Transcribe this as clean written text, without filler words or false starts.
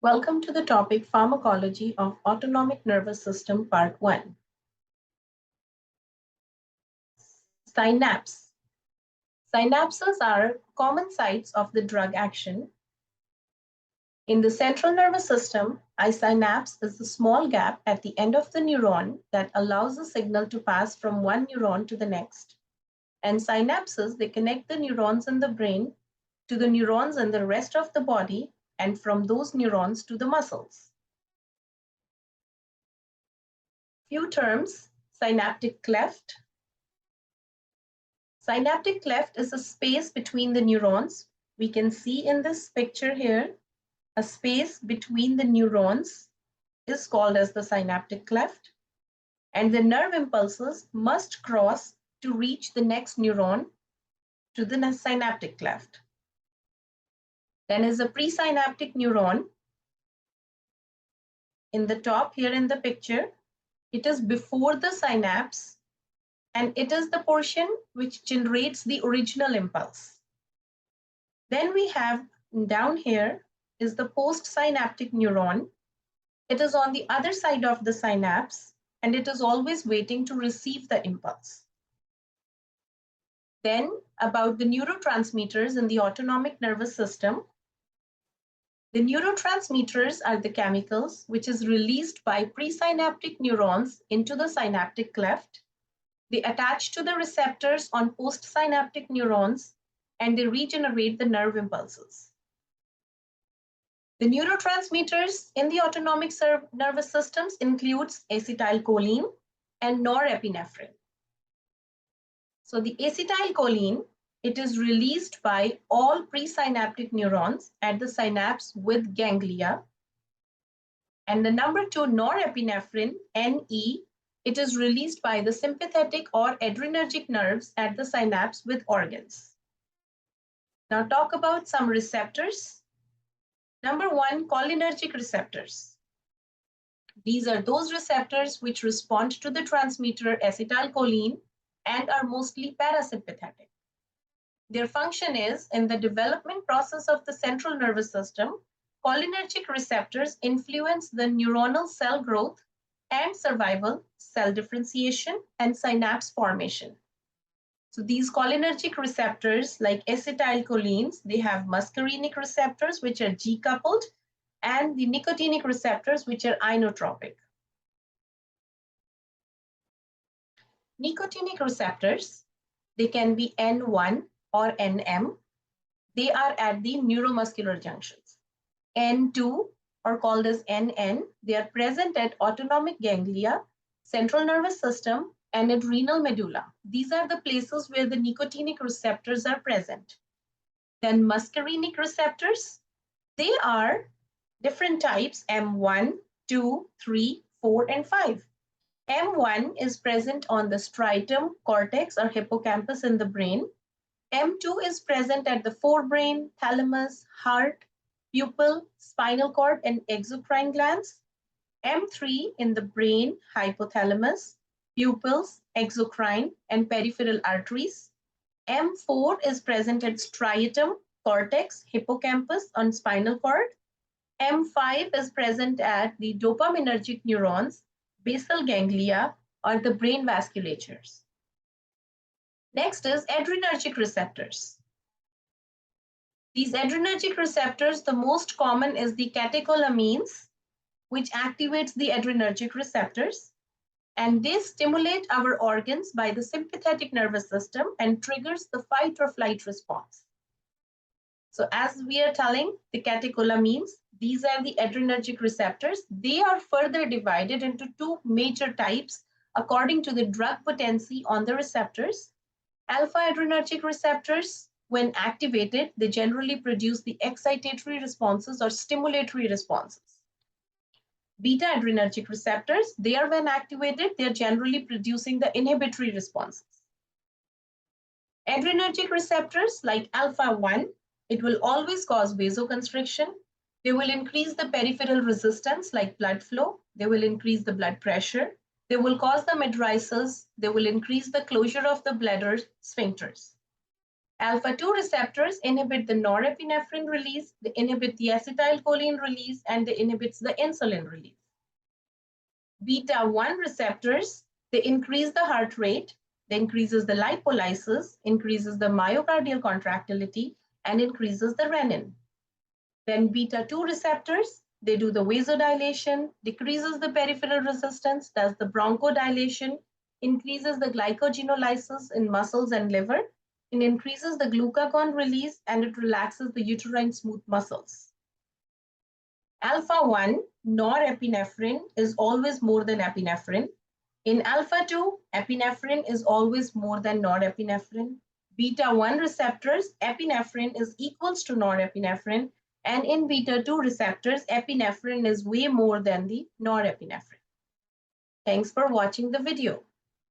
Welcome to the topic Pharmacology of Autonomic Nervous System Part 1. Synapse. Synapses are common sites of the drug action. In the central nervous system, a synapse is the small gap at the end of the neuron that allows the signal to pass from one neuron to the next. And synapses, they connect the neurons in the brain to the neurons in the rest of the body and from those neurons to the muscles. Few terms: synaptic cleft. Synaptic cleft is a space between the neurons. We can see in this picture here, a space between the neurons is called as the synaptic cleft, and the nerve impulses must cross to reach the next neuron to the synaptic cleft. Then is a presynaptic neuron. In the top here in the picture, it is before the synapse, and it is the portion which generates the original impulse. Then we have down here is the postsynaptic neuron. It is on the other side of the synapse, and it is always waiting to receive the impulse. Then about the neurotransmitters in the autonomic nervous system. The neurotransmitters are the chemicals which is released by presynaptic neurons into the synaptic cleft. They attach to the receptors on postsynaptic neurons, and they regenerate the nerve impulses. The neurotransmitters in the autonomic nervous systems includes acetylcholine and norepinephrine. So the acetylcholine, it is released by all presynaptic neurons at the synapse with ganglia. And the number 2, norepinephrine, NE, it is released by the sympathetic or adrenergic nerves at the synapse with organs. Now talk about some receptors. Number 1, cholinergic receptors. These are those receptors which respond to the transmitter acetylcholine and are mostly parasympathetic. Their function is, in the development process of the central nervous system, cholinergic receptors influence the neuronal cell growth and survival, cell differentiation, and synapse formation. So these cholinergic receptors, like acetylcholines, they have muscarinic receptors, which are G-coupled, and the nicotinic receptors, which are inotropic. Nicotinic receptors, they can be N1 or NM. They are at the neuromuscular junctions. N2, or called as NN, they are present at autonomic ganglia, central nervous system, and adrenal medulla. These are the places where the nicotinic receptors are present. Then muscarinic receptors, they are different types: M1, 2, 3, 4, and 5. M1 is present on the striatum, cortex, or hippocampus in the brain. M2 is present at the forebrain, thalamus, heart, pupil, spinal cord, and exocrine glands. M3 in the brain, hypothalamus, pupils, exocrine, and peripheral arteries. M4 is present at striatum, cortex, hippocampus, and spinal cord. M5 is present at the dopaminergic neurons, basal ganglia, or the brain vasculatures. Next is adrenergic receptors. These adrenergic receptors, the most common is the catecholamines, which activates the adrenergic receptors, and they stimulate our organs by the sympathetic nervous system and triggers the fight or flight response. So as we are telling, the catecholamines, these are the adrenergic receptors. They are further divided into two major types according to the drug potency on the receptors. Alpha adrenergic receptors, when activated, they generally produce the excitatory responses or stimulatory responses. Beta adrenergic receptors, they are when activated, they are generally producing the inhibitory responses. Adrenergic receptors like alpha 1, it will always cause vasoconstriction. They will increase the peripheral resistance like blood flow. They will increase the blood pressure. They will cause the mydriasis. They will increase the closure of the bladder sphincters. Alpha-2 receptors inhibit the norepinephrine release, they inhibit the acetylcholine release, and they inhibit the insulin release. Beta-1 receptors, they increase the heart rate, they increases the lipolysis, increases the myocardial contractility, and increases the renin. Then beta-2 receptors, they do the vasodilation, decreases the peripheral resistance, does the bronchodilation, increases the glycogenolysis in muscles and liver, and increases the glucagon release, and it relaxes the uterine smooth muscles. Alpha-1, norepinephrine, is always more than epinephrine. In alpha-2, epinephrine is always more than norepinephrine. Beta-1 receptors, epinephrine is equals to norepinephrine. And in beta-2 receptors, epinephrine is way more than the norepinephrine. Thanks for watching the video.